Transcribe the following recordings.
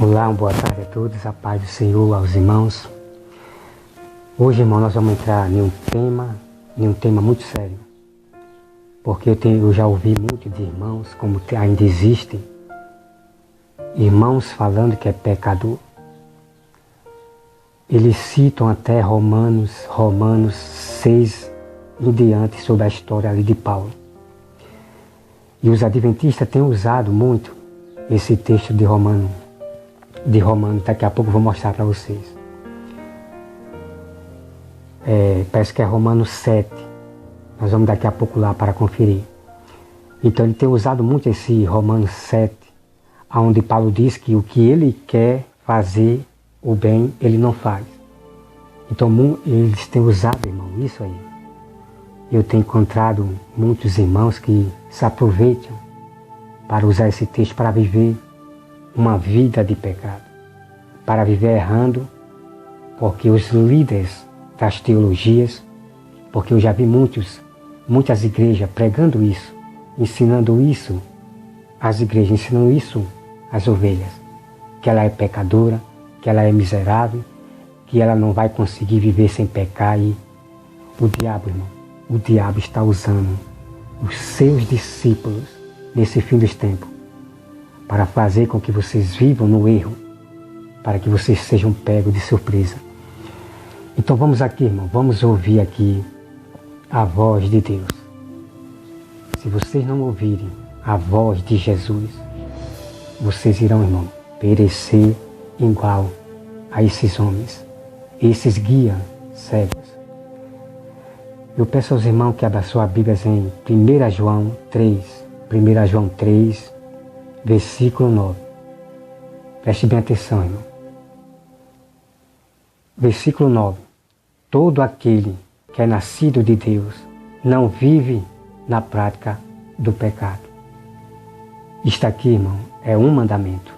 Olá, uma boa tarde a todos, a paz do Senhor aos irmãos. Hoje, irmão, nós vamos entrar em um tema muito sério. Porque eu já ouvi muito de irmãos, como ainda existem, irmãos falando que é pecador. Eles citam até Romanos 6 em diante sobre a história ali de Paulo. E os adventistas têm usado muito esse texto de Romanos, daqui a pouco eu vou mostrar para vocês. Parece que é Romanos 7. Nós vamos daqui a pouco lá para conferir. Então ele tem usado muito esse Romanos 7, onde Paulo diz que o que ele quer fazer, o bem, ele não faz. Então eles têm usado, irmão, isso aí. Eu tenho encontrado muitos irmãos que se aproveitam para usar esse texto para viver uma vida de pecado, para viver errando, porque os líderes das teologias, porque eu já vi muitas igrejas pregando isso, ensinando isso às igrejas, ensinando isso às ovelhas, que ela é pecadora, que ela é miserável, que ela não vai conseguir viver sem pecar. E o diabo, irmão, o diabo está usando os seus discípulos nesse fim dos tempos para fazer com que vocês vivam no erro, para que vocês sejam pegos de surpresa. Então vamos aqui, irmão, vamos ouvir aqui a voz de Deus. Se vocês não ouvirem a voz de Jesus, vocês irão, irmão, perecer igual a esses homens, esses guias cegos. Eu peço aos irmãos que abram sua Bíblia em 1 João 3, versículo 9. Preste bem atenção, irmão. Versículo 9. Todo aquele que é nascido de Deus não vive na prática do pecado. Está aqui, irmão, é um mandamento.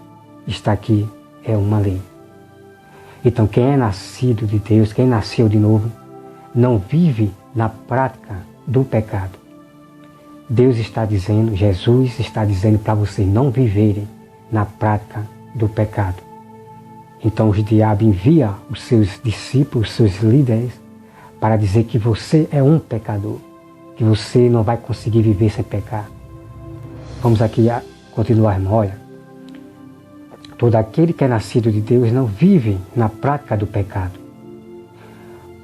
Está aqui, é uma lei. Então, quem é nascido de Deus, quem nasceu de novo, não vive na prática do pecado. Deus está dizendo, Jesus está dizendo para vocês não viverem na prática do pecado. Então o diabo envia os seus discípulos, os seus líderes, para dizer que você é um pecador, que você não vai conseguir viver sem pecar. Vamos aqui continuar, irmão. Olha, todo aquele que é nascido de Deus não vive na prática do pecado,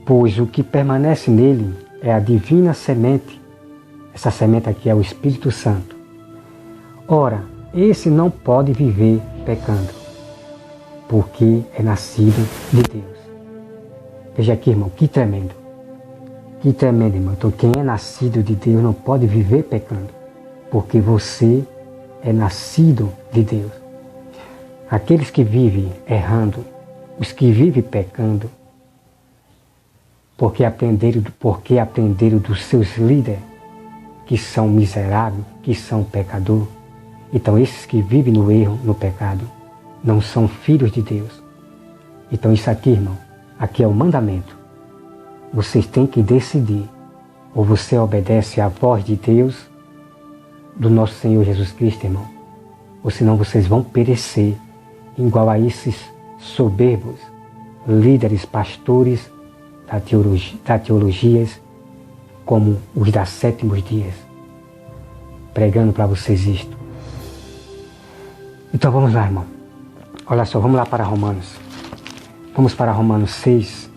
pois o que permanece nele é a divina semente. Essa semente aqui é o Espírito Santo. Ora, esse não pode viver pecando, porque é nascido de Deus. Veja aqui, irmão, que tremendo. Que tremendo, irmão. Então, quem é nascido de Deus não pode viver pecando, porque você é nascido de Deus. Aqueles que vivem errando, os que vivem pecando, porque aprenderam dos seus líderes, que são miseráveis, que são pecadores. Então esses que vivem no erro, no pecado, não são filhos de Deus. Então isso aqui, irmão, aqui é o mandamento. Vocês têm que decidir. Ou você obedece à voz de Deus, do nosso Senhor Jesus Cristo, irmão. Ou senão vocês vão perecer, igual a esses soberbos líderes, pastores da teologias, como os das sétimos dias, pregando para vocês isto. Então vamos lá, irmão. Olha só, vamos lá para Romanos. Vamos para Romanos 6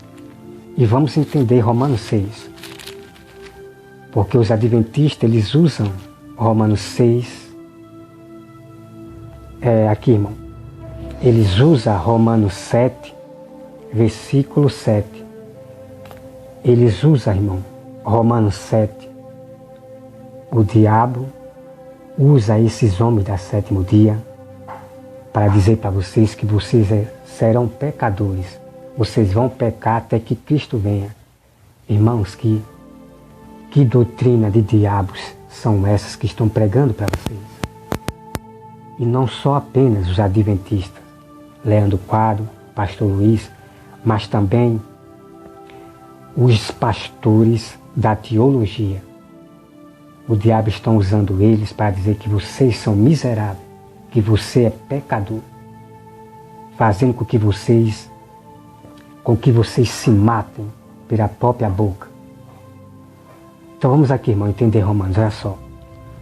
e vamos entender Romanos 6. Porque os adventistas, eles usam Romanos 6. Aqui, irmão. Eles usam Romanos 7, versículo 7. Eles usam, irmão, Romanos 7, o diabo usa esses homens da sétimo dia para dizer para vocês que vocês serão pecadores. Vocês vão pecar até que Cristo venha. Irmãos, que doutrina de diabos são essas que estão pregando para vocês? E não só apenas os adventistas, Leandro Quadro, Pastor Luiz, mas também os pastores da teologia. O diabo está usando eles para dizer que vocês são miseráveis, que você é pecador. fazendo com que vocês se matem pela própria boca. Então vamos aqui, irmão, entender Romanos, olha só.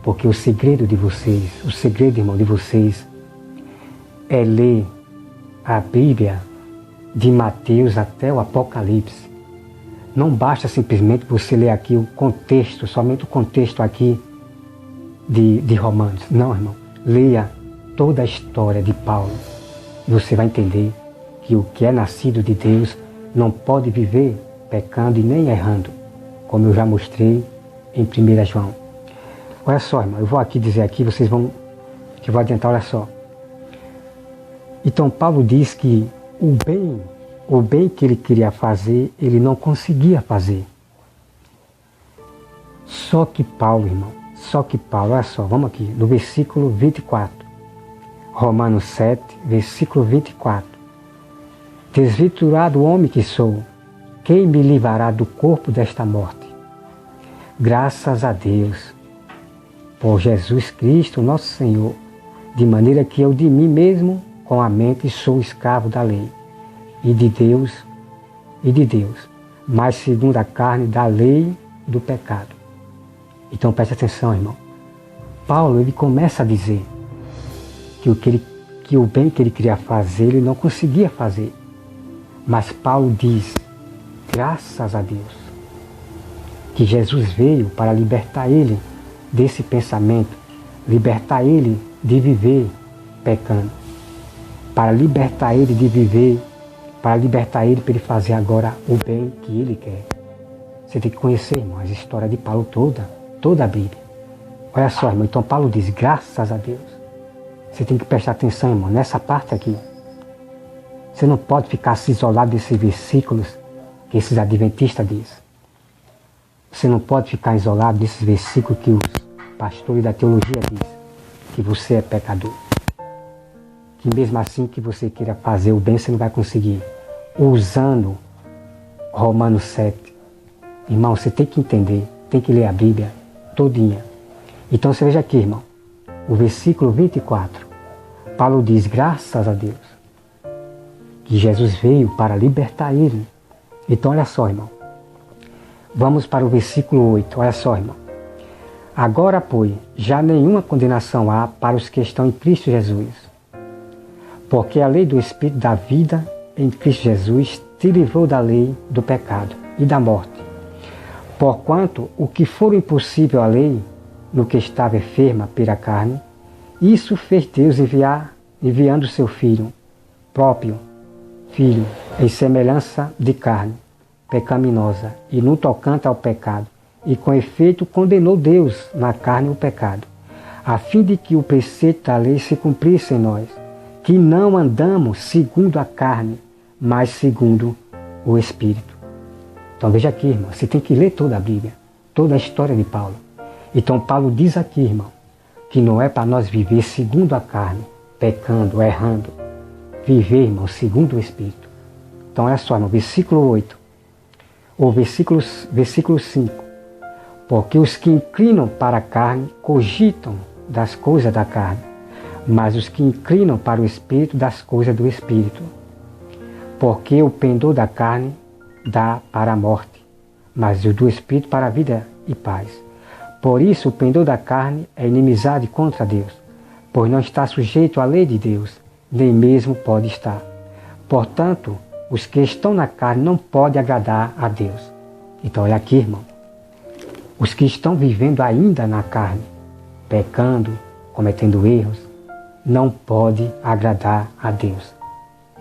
Porque o segredo, irmão, de vocês é ler a Bíblia de Mateus até o Apocalipse. Não basta simplesmente você ler aqui o contexto, somente o contexto aqui de Romanos. Não, irmão. Leia toda a história de Paulo. E você vai entender que o que é nascido de Deus não pode viver pecando e nem errando, como eu já mostrei em 1 João. Olha só, irmão, eu vou aqui dizer aqui, que eu vou adiantar, olha só. Então Paulo diz que o bem que ele queria fazer, ele não conseguia fazer. Só que Paulo, olha só, vamos aqui, no versículo 24. Romanos 7, versículo 24. Desventurado homem que sou, quem me livrará do corpo desta morte? Graças a Deus, por Jesus Cristo, nosso Senhor, de maneira que eu de mim mesmo, com a mente, sou escravo da lei, e de Deus, mas segundo a carne, da lei do pecado. Então preste atenção, irmão. Paulo, ele começa a dizer que o bem que ele queria fazer, ele não conseguia fazer. Mas Paulo diz, graças a Deus, que Jesus veio para libertar ele desse pensamento, libertar ele de viver pecando, para libertar ele para ele fazer agora o bem que ele quer. Você tem que conhecer, irmão, a história de Paulo toda a Bíblia. Olha só, irmão, então Paulo diz, graças a Deus. Você tem que prestar atenção, irmão, nessa parte aqui. Você não pode ficar se isolado desses versículos que esses adventistas dizem. Você não pode ficar isolado desses versículos que os pastores da teologia dizem, que você é pecador. Que mesmo assim que você queira fazer o bem, você não vai conseguir. Usando Romanos 7. Irmão, você tem que entender, tem que ler a Bíblia todinha. Então você veja aqui, irmão, o versículo 24. Paulo diz, graças a Deus, que Jesus veio para libertar ele. Então olha só, irmão. Vamos para o versículo 8. Olha só, irmão. Agora, pois, já nenhuma condenação há para os que estão em Cristo Jesus. Porque a lei do Espírito da vida em Cristo Jesus te livrou da lei do pecado e da morte. Porquanto o que for impossível à lei, no que estava enferma pela carne, isso fez Deus enviando seu próprio Filho, em semelhança de carne, pecaminosa, e no tocante ao pecado, e com efeito condenou Deus na carne o pecado, a fim de que o preceito da lei se cumprisse em nós, que não andamos segundo a carne, mas segundo o Espírito. Então veja aqui, irmão, você tem que ler toda a Bíblia, toda a história de Paulo. Então Paulo diz aqui, irmão, que não é para nós viver segundo a carne, pecando, errando. Viver, irmão, segundo o Espírito. Então olha só, no versículo 8, ou versículo 5. Porque os que inclinam para a carne cogitam das coisas da carne, mas os que inclinam para o Espírito das coisas do Espírito. Porque o pendor da carne dá para a morte, mas o do Espírito para a vida e paz. Por isso o pendor da carne é inimizade contra Deus, pois não está sujeito à lei de Deus, nem mesmo pode estar. Portanto, os que estão na carne não podem agradar a Deus. Então olha aqui, irmão. Os que estão vivendo ainda na carne, pecando, cometendo erros, não podem agradar a Deus.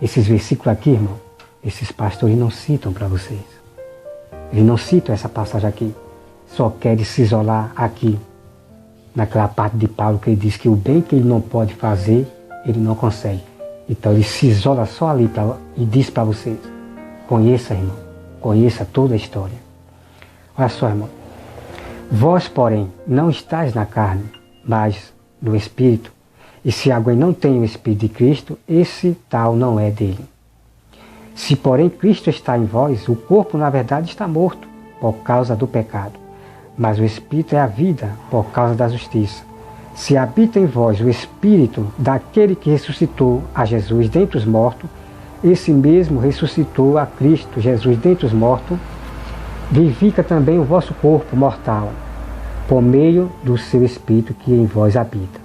Esses versículos aqui, irmão, esses pastores não citam para vocês. Eles não citam essa passagem aqui. Só querem se isolar aqui, naquela parte de Paulo que ele diz que o bem que ele não pode fazer, ele não consegue. Então ele se isola só ali e diz para vocês, conheça, irmão, conheça toda a história. Olha só, irmão. Vós, porém, não estáis na carne, mas no Espírito. E se alguém não tem o Espírito de Cristo, esse tal não é dele. Se, porém, Cristo está em vós, o corpo, na verdade, está morto por causa do pecado. Mas o Espírito é a vida por causa da justiça. Se habita em vós o Espírito daquele que ressuscitou a Jesus dentre os mortos, esse mesmo ressuscitou a Cristo Jesus dentre os mortos, vivifica também o vosso corpo mortal, por meio do seu Espírito que em vós habita.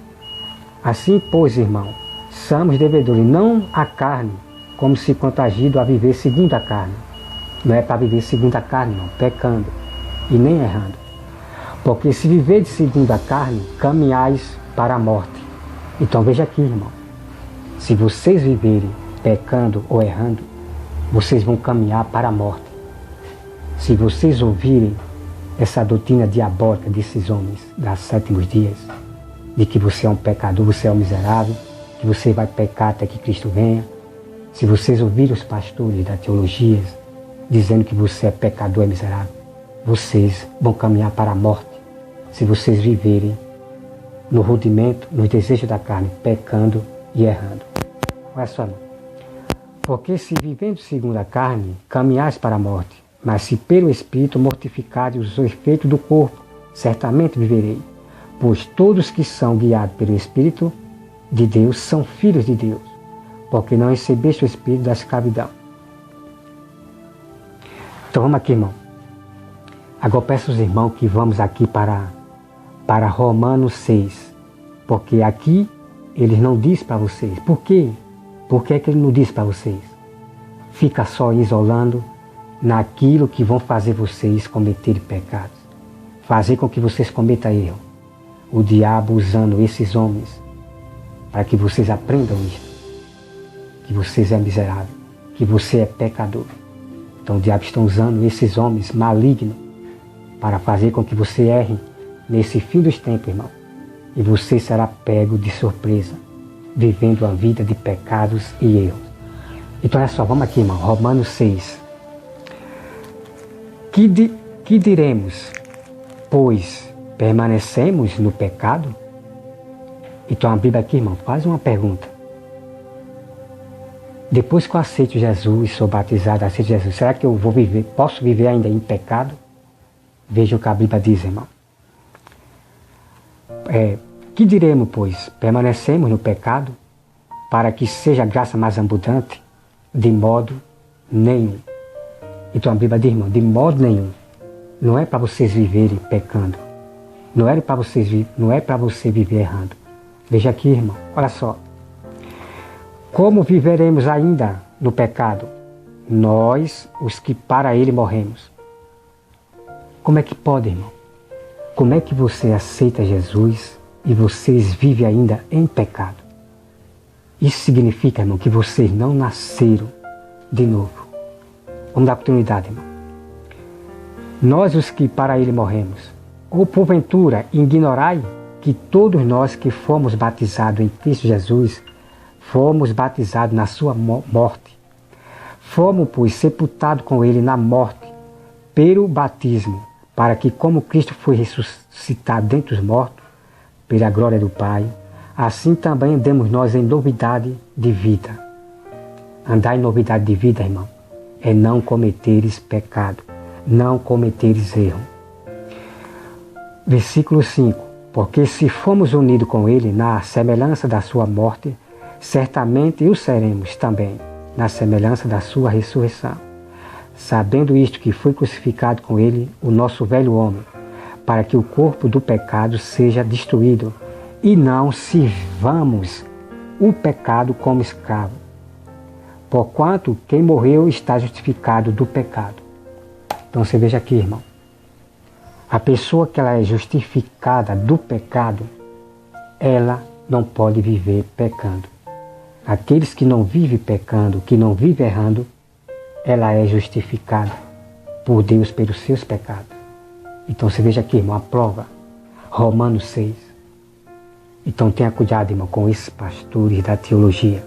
Assim, pois, irmão, somos devedores não à carne, como se contagido a viver segundo a carne. Não é para viver segundo a carne, não, pecando e nem errando. Porque se viverdes segundo a carne, caminhais para a morte. Então veja aqui, irmão, se vocês viverem pecando ou errando, vocês vão caminhar para a morte. Se vocês ouvirem essa doutrina diabólica desses homens das sétimos dias, de que você é um pecador, você é um miserável, que você vai pecar até que Cristo venha, se vocês ouvirem os pastores da teologia dizendo que você é pecador, é miserável, vocês vão caminhar para a morte. Se vocês viverem no rudimento, nos desejos da carne, pecando e errando. Olha só, não. Porque se vivendo segundo a carne, caminhais para a morte, mas se pelo Espírito mortificardes os efeitos do corpo, certamente viverei. Pois todos que são guiados pelo Espírito de Deus são filhos de Deus, porque não recebeste o Espírito da escravidão. Então vamos aqui, irmão. Agora peço aos irmãos que vamos aqui para Romanos 6, porque aqui eles não diz para vocês. Por quê? Por que é que ele não diz para vocês? Fica só isolando naquilo que vão fazer vocês cometerem pecados. Fazer com que vocês cometam erro. O diabo usando esses homens para que vocês aprendam isso. Que vocês é miserável. Que você é pecador. Então o diabo está usando esses homens malignos para fazer com que você erre nesse fim dos tempos, irmão. E você será pego de surpresa, vivendo uma vida de pecados e erros. Então olha só, vamos aqui, irmão, Romanos 6. Que diremos? Pois permanecemos no pecado? Então a Bíblia aqui, irmão, faz uma pergunta. Depois que eu aceito Jesus, sou batizado, aceito Jesus, será que eu vou viver, posso viver ainda em pecado? Veja o que a Bíblia diz, irmão. Que diremos, pois? Permanecemos no pecado para que seja a graça mais abundante? De modo nenhum. Então a Bíblia diz, irmão, de modo nenhum. Não é para vocês viverem pecando. Não é para você viver errando. Veja aqui, irmão, olha só. Como viveremos ainda no pecado? Nós, os que para ele morremos. Como é que pode, irmão? Como é que você aceita Jesus e vocês vivem ainda em pecado? Isso significa, irmão, que vocês não nasceram de novo. Vamos dar oportunidade, irmão. Nós, os que para ele morremos. Ou porventura ignorai que todos nós que fomos batizados em Cristo Jesus, fomos batizados na sua morte. Fomos, pois, sepultados com ele na morte, pelo batismo, para que, como Cristo foi ressuscitado dentre os mortos, pela glória do Pai, assim também andemos nós em novidade de vida. Andar em novidade de vida, irmão, é não cometeres pecado, não cometeres erro. Versículo 5. Porque se fomos unidos com ele na semelhança da sua morte, certamente o seremos também na semelhança da sua ressurreição. Sabendo isto, que foi crucificado com ele o nosso velho homem, para que o corpo do pecado seja destruído, e não sirvamos o pecado como escravo. Porquanto quem morreu está justificado do pecado. Então você veja aqui, irmão. A pessoa que ela é justificada do pecado, ela não pode viver pecando. Aqueles que não vivem pecando, que não vivem errando, ela é justificada por Deus pelos seus pecados. Então você veja aqui, irmão, a prova. Romanos 6. Então tenha cuidado, irmão, com esses pastores da teologia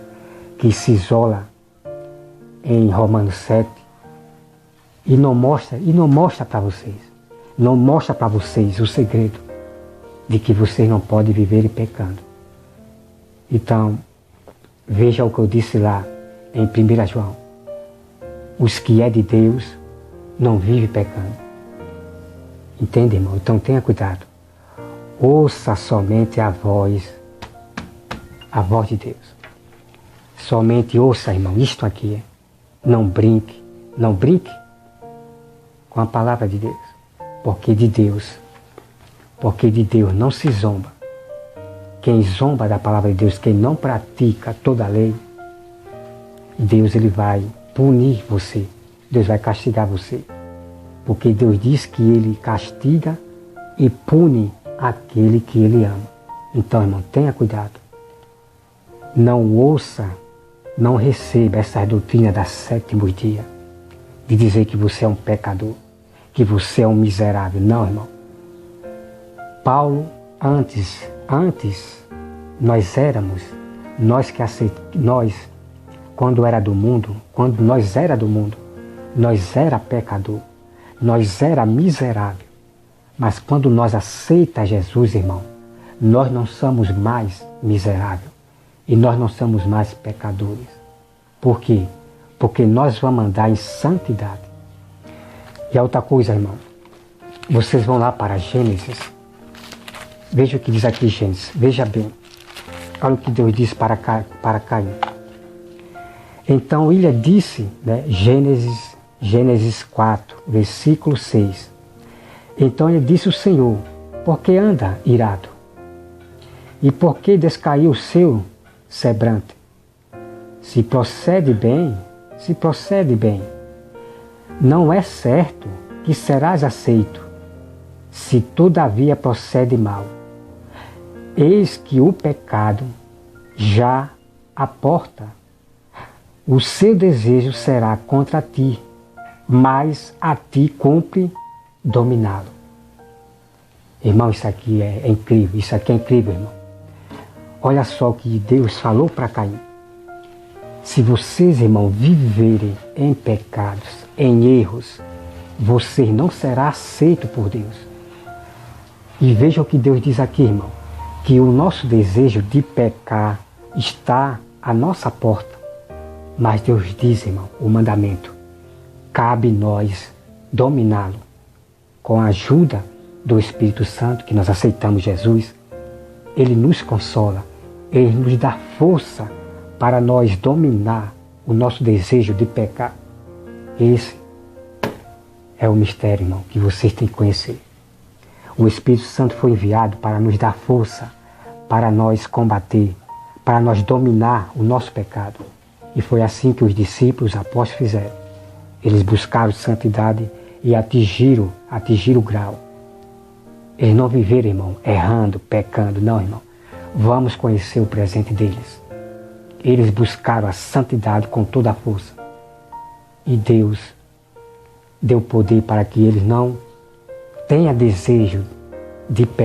que se isola em Romanos 7 e não mostra para vocês. Não mostra para vocês o segredo de que vocês não podem viver pecando. Então, veja o que eu disse lá em 1 João. Os que é de Deus não vivem pecando. Entende, irmão? Então tenha cuidado. Ouça somente a voz de Deus. Somente ouça, irmão, isto aqui. Não brinque com a palavra de Deus. Porque de Deus não se zomba. Quem zomba da palavra de Deus, quem não pratica toda a lei, Deus ele vai punir você. Deus vai castigar você. Porque Deus diz que ele castiga e pune aquele que ele ama. Então, irmão, tenha cuidado. Não ouça, não receba essa doutrina da sétimo dia, de dizer que você é um pecador, que você é um miserável. Não, irmão. Paulo, antes nós éramos, quando era do mundo, nós era pecador, nós era miserável. Mas quando nós aceitamos Jesus, irmão, nós não somos mais miseráveis e nós não somos mais pecadores. Por quê? Porque nós vamos andar em santidade. E a outra coisa, irmão, vocês vão lá para Gênesis. Veja o que diz aqui Gênesis. Veja bem. Olha o que Deus disse para Caim. Então ele disse, né, Gênesis 4, versículo 6. Então ele disse o Senhor: por que anda irado? E por que descaiu o seu semblante? Se procede bem, não é certo que serás aceito, se todavia procede mal. Eis que o pecado já à porta. O seu desejo será contra ti, mas a ti cumpre dominá-lo. Irmão, isso aqui é incrível. Isso aqui é incrível, irmão. Olha só o que Deus falou para Caim. Se vocês, irmão, viverem em pecados, em erros, você não será aceito por Deus. E veja o que Deus diz aqui, irmão. Que o nosso desejo de pecar está à nossa porta. Mas Deus diz, irmão, o mandamento. Cabe nós dominá-lo. Com a ajuda do Espírito Santo, que nós aceitamos Jesus, ele nos consola, ele nos dá força para nós dominar o nosso desejo de pecar. Esse é o mistério, irmão, que vocês têm que conhecer. O Espírito Santo foi enviado para nos dar força, para nós combater, para nós dominar o nosso pecado. E foi assim que os discípulos, os apóstolos fizeram. Eles buscaram santidade e atingiram o grau. Eles não viveram, irmão, errando, pecando. Não, irmão. Vamos conhecer o presente deles. Eles buscaram a santidade com toda a força. E Deus deu poder para que eles não tenham desejo de pecar.